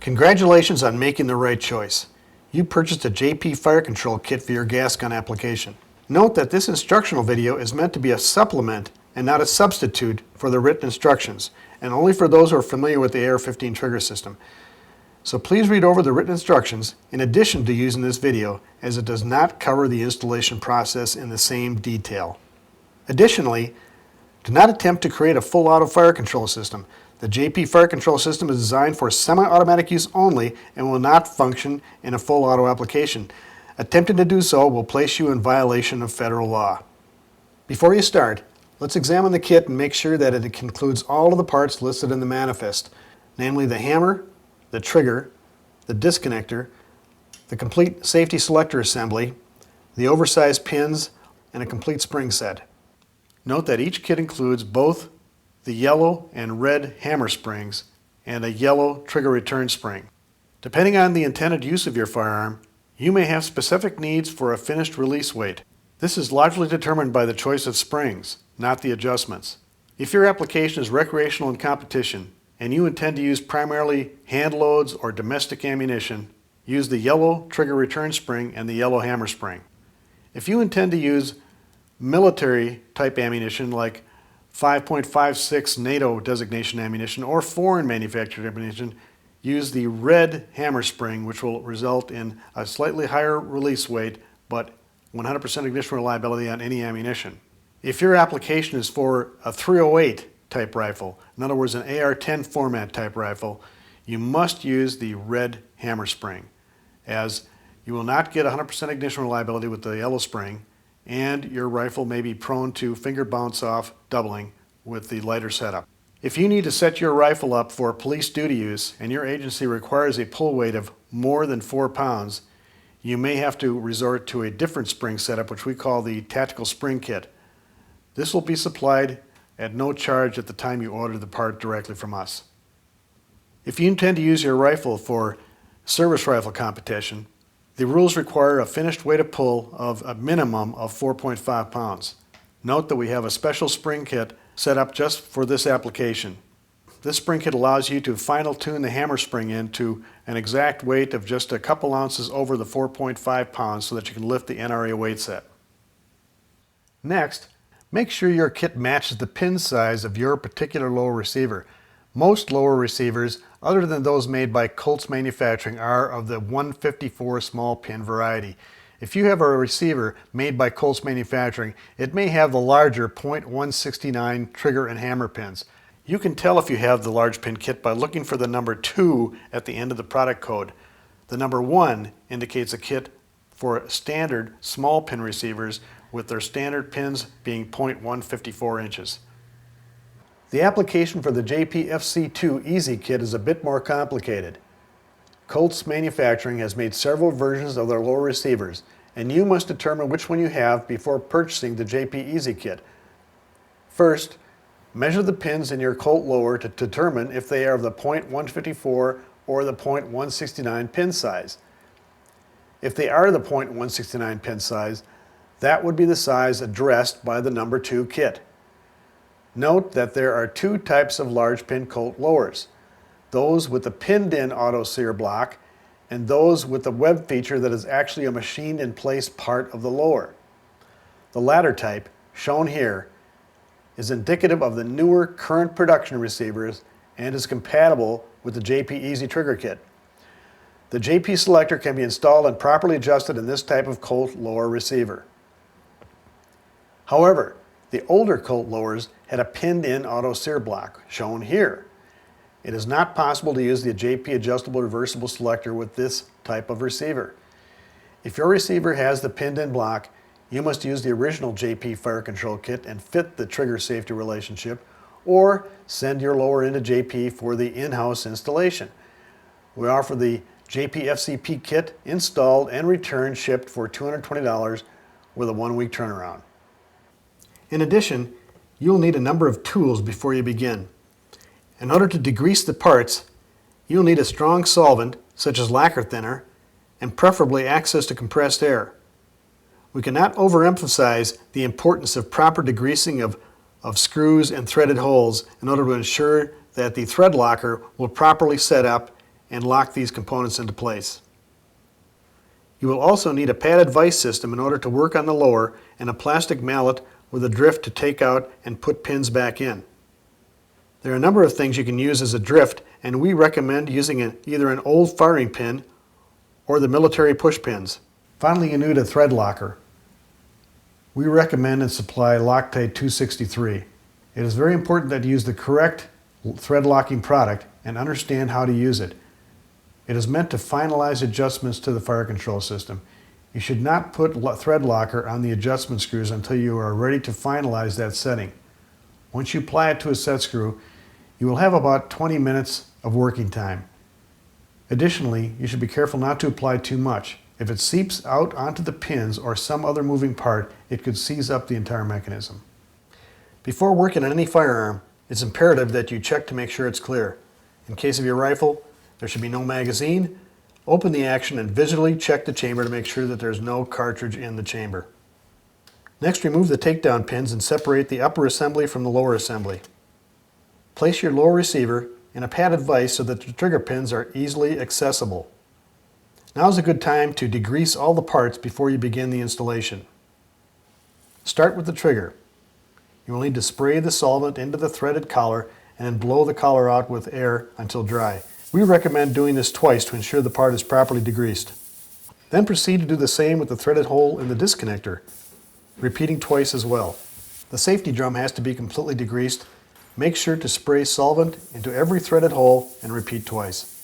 Congratulations on making the right choice. You purchased a JP Fire Control Kit for your gas gun application. Note that this instructional video is meant to be a supplement and not a substitute for the written instructions, and only for those who are familiar with the AR-15 trigger system. So please read over the written instructions in addition to using this video, as it does not cover the installation process in the same detail. Additionally, do not attempt to create a full auto fire control system. The JP Fire Control System is designed for semi-automatic use only and will not function in a full auto application. Attempting to do so will place you in violation of federal law. Before you start, let's examine the kit and make sure that it includes all of the parts listed in the manifest, namely the hammer, the trigger, the disconnector, the complete safety selector assembly, the oversized pins, and a complete spring set. Note that each kit includes both the yellow and red hammer springs and a yellow trigger return spring. Depending on the intended use of your firearm, you may have specific needs for a finished release weight. This is largely determined by the choice of springs, not the adjustments. If your application is recreational and competition, and you intend to use primarily hand loads or domestic ammunition, use the yellow trigger return spring and the yellow hammer spring. If you intend to use military type ammunition like 5.56 NATO designation ammunition or foreign manufactured ammunition, use the red hammer spring, which will result in a slightly higher release weight but 100% ignition reliability on any ammunition. If your application is for a 308 type rifle, in other words an AR-10 format type rifle, you must use the red hammer spring, as you will not get 100% ignition reliability with the yellow spring, and your rifle may be prone to finger bounce off doubling with the lighter setup. If you need to set your rifle up for police duty use and your agency requires a pull weight of more than 4 pounds, you may have to resort to a different spring setup, which we call the tactical spring kit. This will be supplied at no charge at the time you order the part directly from us. If you intend to use your rifle for service rifle competition, the rules require a finished weight of pull of a minimum of 4.5 pounds. Note that we have a special spring kit set up just for this application. This spring kit allows you to final tune the hammer spring into an exact weight of just a couple ounces over the 4.5 pounds so that you can lift the NRA weight set. Next, make sure your kit matches the pin size of your particular lower receiver. Most lower receivers, other than those made by Colts Manufacturing, are of the 154 small pin variety. If you have a receiver made by Colts Manufacturing, it may have the larger .169 trigger and hammer pins. You can tell if you have the large pin kit by looking for the number 2 at the end of the product code. The number 1 indicates a kit for standard small pin receivers with their standard pins being .154 inches. The application for the JP FC2 Easy Kit is a bit more complicated. Colts Manufacturing has made several versions of their lower receivers, and you must determine which one you have before purchasing the JP Easy Kit. First, measure the pins in your Colt lower to determine if they are of the .154 or the .169 pin size. If they are the .169 pin size, that would be the size addressed by the number 2 kit. Note that there are 2 types of large pin Colt lowers, those with the pinned-in auto sear block and those with the web feature that is actually a machined-in-place part of the lower. The latter type, shown here, is indicative of the newer current production receivers and is compatible with the JP Easy Trigger Kit. The JP selector can be installed and properly adjusted in this type of Colt lower receiver. However, the older Colt lowers had a pinned-in auto sear block, shown here. It is not possible to use the JP adjustable reversible selector with this type of receiver. If your receiver has the pinned-in block, you must use the original JP Fire Control Kit and fit the trigger safety relationship, or send your lower into JP for the in-house installation. We offer the JP FCP Kit installed and returned shipped for $220 with a 1-week turnaround. In addition, you'll need a number of tools before you begin. In order to degrease the parts, you'll need a strong solvent, such as lacquer thinner, and preferably access to compressed air. We cannot overemphasize the importance of proper degreasing of screws and threaded holes in order to ensure that the thread locker will properly set up and lock these components into place. You will also need a padded vise system in order to work on the lower and a plastic mallet with a drift to take out and put pins back in. There are a number of things you can use as a drift, and we recommend using either an old firing pin or the military push pins. Finally, you need a thread locker. We recommend and supply Loctite 263. It is very important that you use the correct thread locking product and understand how to use it. It is meant to finalize adjustments to the fire control system. You should not put thread locker on the adjustment screws until you are ready to finalize that setting. Once you apply it to a set screw, you will have about 20 minutes of working time. Additionally, you should be careful not to apply too much. If it seeps out onto the pins or some other moving part, it could seize up the entire mechanism. Before working on any firearm, it's imperative that you check to make sure it's clear. In case of your rifle, there should be no magazine. Open the action and visually check the chamber to make sure that there's no cartridge in the chamber. Next, remove the takedown pins and separate the upper assembly from the lower assembly. Place your lower receiver in a padded vise so that the trigger pins are easily accessible. Now is a good time to degrease all the parts before you begin the installation. Start with the trigger. You will need to spray the solvent into the threaded collar and then blow the collar out with air until dry. We recommend doing this twice to ensure the part is properly degreased. Then proceed to do the same with the threaded hole in the disconnector, repeating twice as well. The safety drum has to be completely degreased. Make sure to spray solvent into every threaded hole and repeat twice.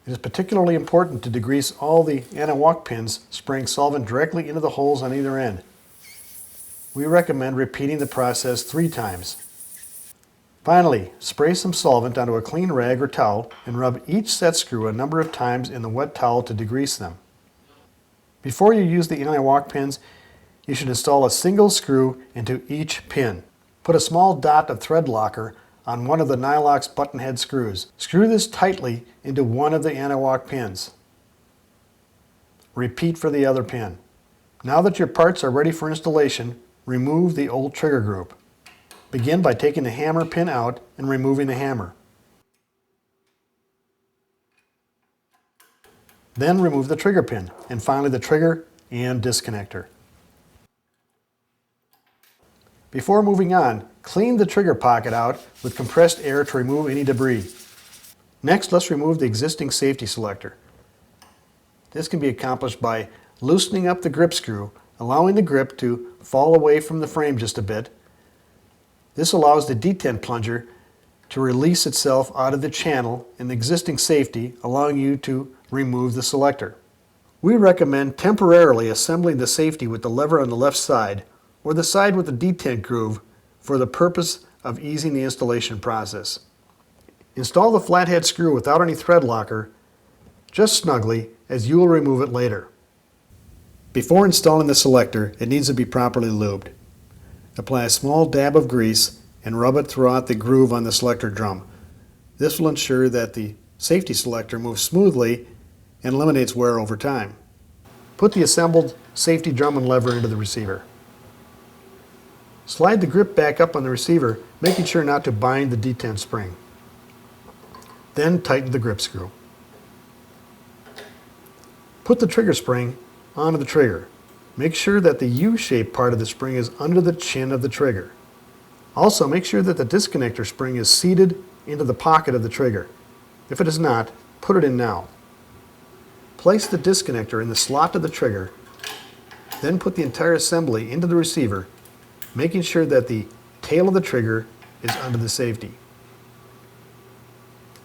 It is particularly important to degrease all the anti-walk pins, spraying solvent directly into the holes on either end. We recommend repeating the process 3 times. Finally, spray some solvent onto a clean rag or towel and rub each set screw a number of times in the wet towel to degrease them. Before you use the anti-walk pins, you should install a single screw into each pin. Put a small dot of thread locker on one of the Nylox button head screws. Screw this tightly into one of the anti-walk pins. Repeat for the other pin. Now that your parts are ready for installation, remove the old trigger group. Begin by taking the hammer pin out and removing the hammer. Then remove the trigger pin, and finally the trigger and disconnector. Before moving on, clean the trigger pocket out with compressed air to remove any debris. Next, let's remove the existing safety selector. This can be accomplished by loosening up the grip screw, allowing the grip to fall away from the frame just a bit. This allows the detent plunger to release itself out of the channel in the existing safety, allowing you to remove the selector. We recommend temporarily assembling the safety with the lever on the left side or the side with the detent groove for the purpose of easing the installation process. Install the flathead screw without any thread locker, just snugly, as you will remove it later. Before installing the selector, it needs to be properly lubed. Apply a small dab of grease and rub it throughout the groove on the selector drum. This will ensure that the safety selector moves smoothly and eliminates wear over time. Put the assembled safety drum and lever into the receiver. Slide the grip back up on the receiver, making sure not to bind the detent spring. Then tighten the grip screw. Put the trigger spring onto the trigger. Make sure that the U-shaped part of the spring is under the chin of the trigger. Also, make sure that the disconnector spring is seated into the pocket of the trigger. If it is not, put it in now. Place the disconnector in the slot of the trigger, then put the entire assembly into the receiver, making sure that the tail of the trigger is under the safety.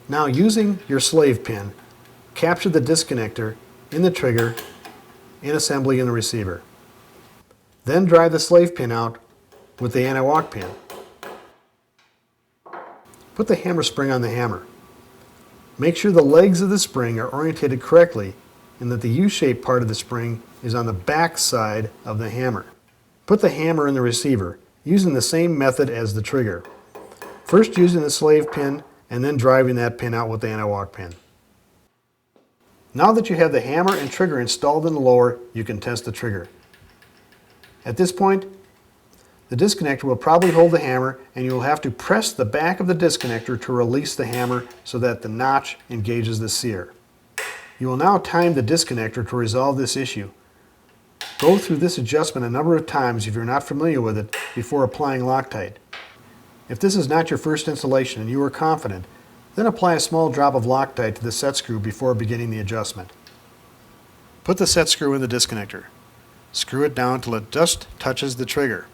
Now, using your slave pin, capture the disconnector in the trigger and assembly in the receiver. Then drive the slave pin out with the anti-walk pin. Put the hammer spring on the hammer. Make sure the legs of the spring are orientated correctly and that the U-shaped part of the spring is on the back side of the hammer. Put the hammer in the receiver, using the same method as the trigger. First using the slave pin and then driving that pin out with the anti-walk pin. Now that you have the hammer and trigger installed in the lower, you can test the trigger. At this point, the disconnector will probably hold the hammer and you will have to press the back of the disconnector to release the hammer so that the notch engages the sear. You will now time the disconnector to resolve this issue. Go through this adjustment a number of times if you're not familiar with it before applying Loctite. If this is not your first installation and you are confident, then apply a small drop of Loctite to the set screw before beginning the adjustment. Put the set screw in the disconnector. Screw it down till it just touches the trigger.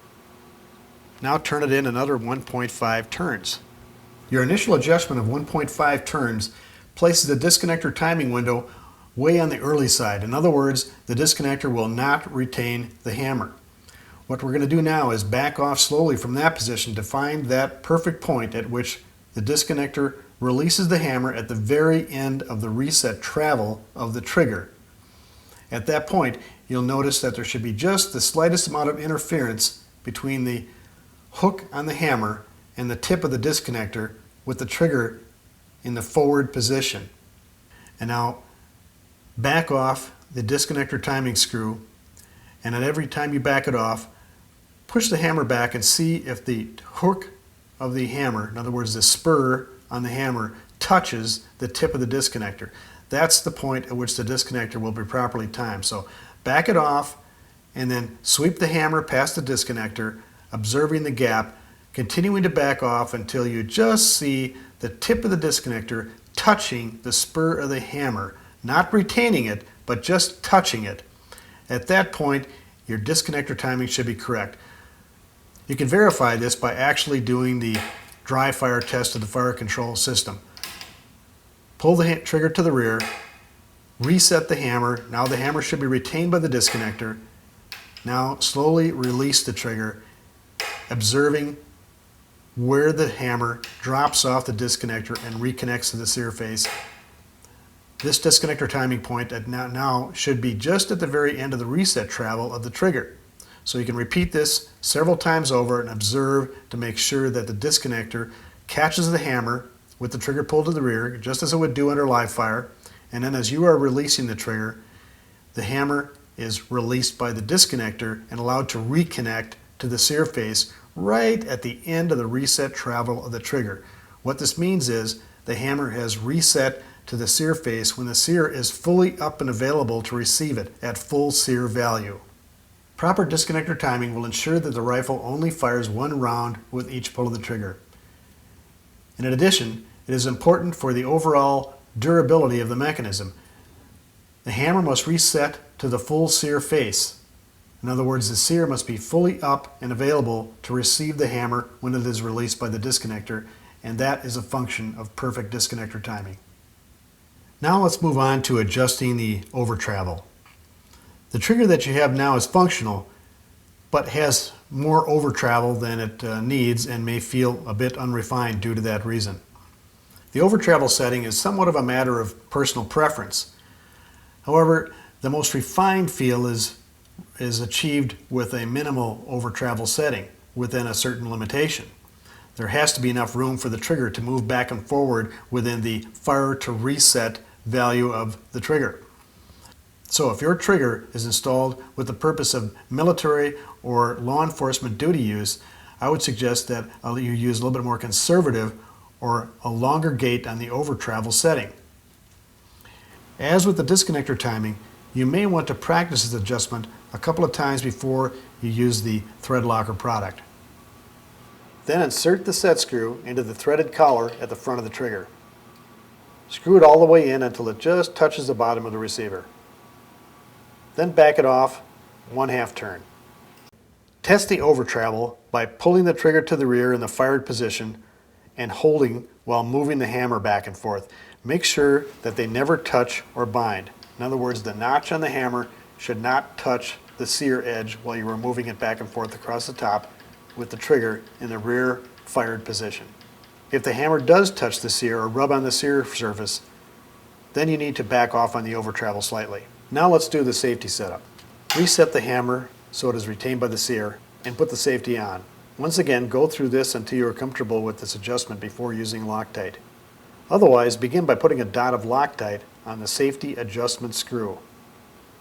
Now turn it in another 1.5 turns. Your initial adjustment of 1.5 turns places the disconnector timing window way on the early side. In other words, the disconnector will not retain the hammer. What we're going to do now is back off slowly from that position to find that perfect point at which the disconnector releases the hammer at the very end of the reset travel of the trigger. At that point, you'll notice that there should be just the slightest amount of interference between the hook on the hammer and the tip of the disconnector with the trigger in the forward position. And now back off the disconnector timing screw, and at every time you back it off, push the hammer back and see if the hook of the hammer, in other words the spur on the hammer, touches the tip of the disconnector. That's the point at which the disconnector will be properly timed. So back it off and then sweep the hammer past the disconnector, observing the gap, continuing to back off until you just see the tip of the disconnector touching the spur of the hammer, not retaining it, but just touching it. At that point, your disconnector timing should be correct. You can verify this by actually doing the dry fire test of the fire control system. Pull the trigger to the rear, reset the hammer. Now the hammer should be retained by the disconnector. Now slowly release the trigger, observing where the hammer drops off the disconnector and reconnects to the sear face. This disconnector timing point now should be just at the very end of the reset travel of the trigger. So you can repeat this several times over and observe to make sure that the disconnector catches the hammer with the trigger pulled to the rear, just as it would do under live fire. And then as you are releasing the trigger, the hammer is released by the disconnector and allowed to reconnect to the sear face right at the end of the reset travel of the trigger. What this means is the hammer has reset to the sear face when the sear is fully up and available to receive it at full sear value. Proper disconnector timing will ensure that the rifle only fires one round with each pull of the trigger. And in addition, it is important for the overall durability of the mechanism. The hammer must reset to the full sear face. In other words, the sear must be fully up and available to receive the hammer when it is released by the disconnector, and that is a function of perfect disconnector timing. Now let's move on to adjusting the over travel. The trigger that you have now is functional, but has more over travel than it needs and may feel a bit unrefined due to that reason. The over travel setting is somewhat of a matter of personal preference. However, the most refined feel is achieved with a minimal over travel setting within a certain limitation. There has to be enough room for the trigger to move back and forward within the fire to reset value of the trigger. So if your trigger is installed with the purpose of military or law enforcement duty use, I would suggest that you use a little bit more conservative or a longer gate on the over travel setting. As with the disconnector timing, you may want to practice this adjustment a couple of times before you use the thread locker product. Then insert the set screw into the threaded collar at the front of the trigger. Screw it all the way in until it just touches the bottom of the receiver. Then back it off 1/2 turn. Test the over travel by pulling the trigger to the rear in the fired position and holding while moving the hammer back and forth. Make sure that they never touch or bind. In other words, the notch on the hammer should not touch the sear edge while you are moving it back and forth across the top with the trigger in the rear fired position. If the hammer does touch the sear or rub on the sear surface, then you need to back off on the over travel slightly. Now let's do the safety setup. Reset the hammer so it is retained by the sear and put the safety on. Once again, go through this until you are comfortable with this adjustment before using Loctite. Otherwise, begin by putting a dot of Loctite on the safety adjustment screw.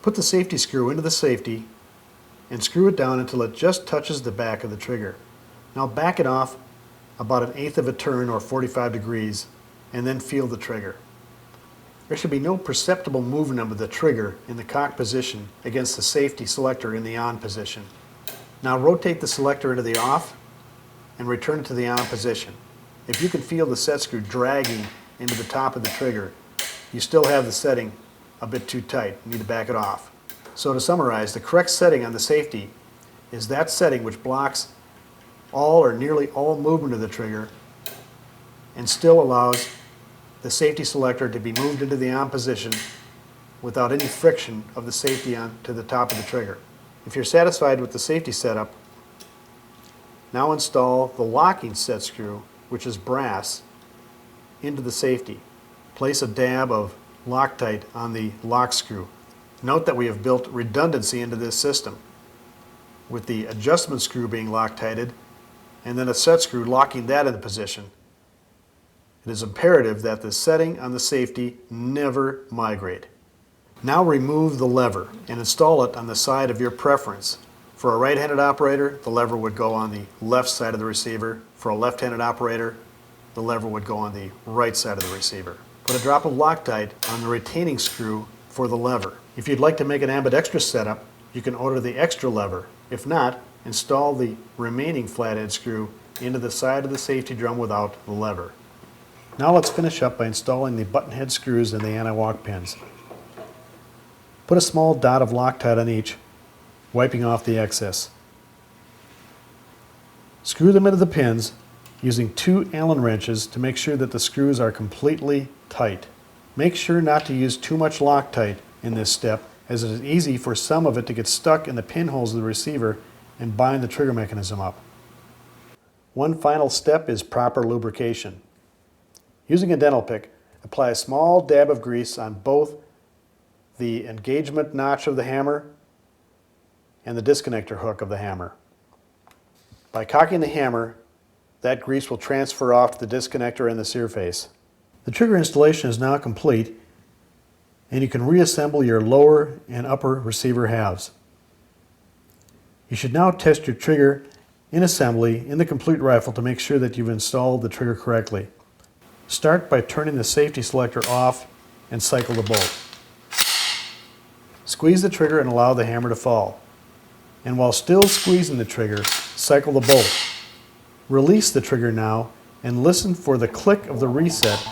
Put the safety screw into the safety and screw it down until it just touches the back of the trigger. Now back it off about 1/8 of a turn or 45 degrees and then feel the trigger. There should be no perceptible movement of the trigger in the cock position against the safety selector in the on position. Now rotate the selector into the off and return it to the on position. If you can feel the set screw dragging into the top of the trigger, you still have the setting a bit too tight. You need to back it off. So to summarize, the correct setting on the safety is that setting which blocks all or nearly all movement of the trigger and still allows the safety selector to be moved into the on position without any friction of the safety on to the top of the trigger. If you're satisfied with the safety setup, now install the locking set screw, which is brass, into the safety. Place a dab of Loctite on the lock screw. Note that we have built redundancy into this system, with the adjustment screw being Loctited and then a set screw locking that into position. It is imperative that the setting on the safety never migrate. Now remove the lever and install it on the side of your preference. For a right-handed operator, the lever would go on the left side of the receiver. For a left-handed operator, the lever would go on the right side of the receiver. Put a drop of Loctite on the retaining screw for the lever. If you'd like to make an ambidextrous setup, you can order the extra lever. If not, install the remaining flathead screw into the side of the safety drum without the lever. Now let's finish up by installing the button head screws and the anti-walk pins. Put a small dot of Loctite on each, wiping off the excess. Screw them into the pins using 2 Allen wrenches to make sure that the screws are completely tight. Make sure not to use too much Loctite in this step, as it is easy for some of it to get stuck in the pinholes of the receiver and bind the trigger mechanism up. One final step is proper lubrication. Using a dental pick, apply a small dab of grease on both the engagement notch of the hammer and the disconnector hook of the hammer. By cocking the hammer, that grease will transfer off to the disconnector and the sear face. The trigger installation is now complete, and you can reassemble your lower and upper receiver halves. You should now test your trigger in assembly in the complete rifle to make sure that you've installed the trigger correctly. Start by turning the safety selector off and cycle the bolt. Squeeze the trigger and allow the hammer to fall. And while still squeezing the trigger, cycle the bolt. Release the trigger now and listen for the click of the reset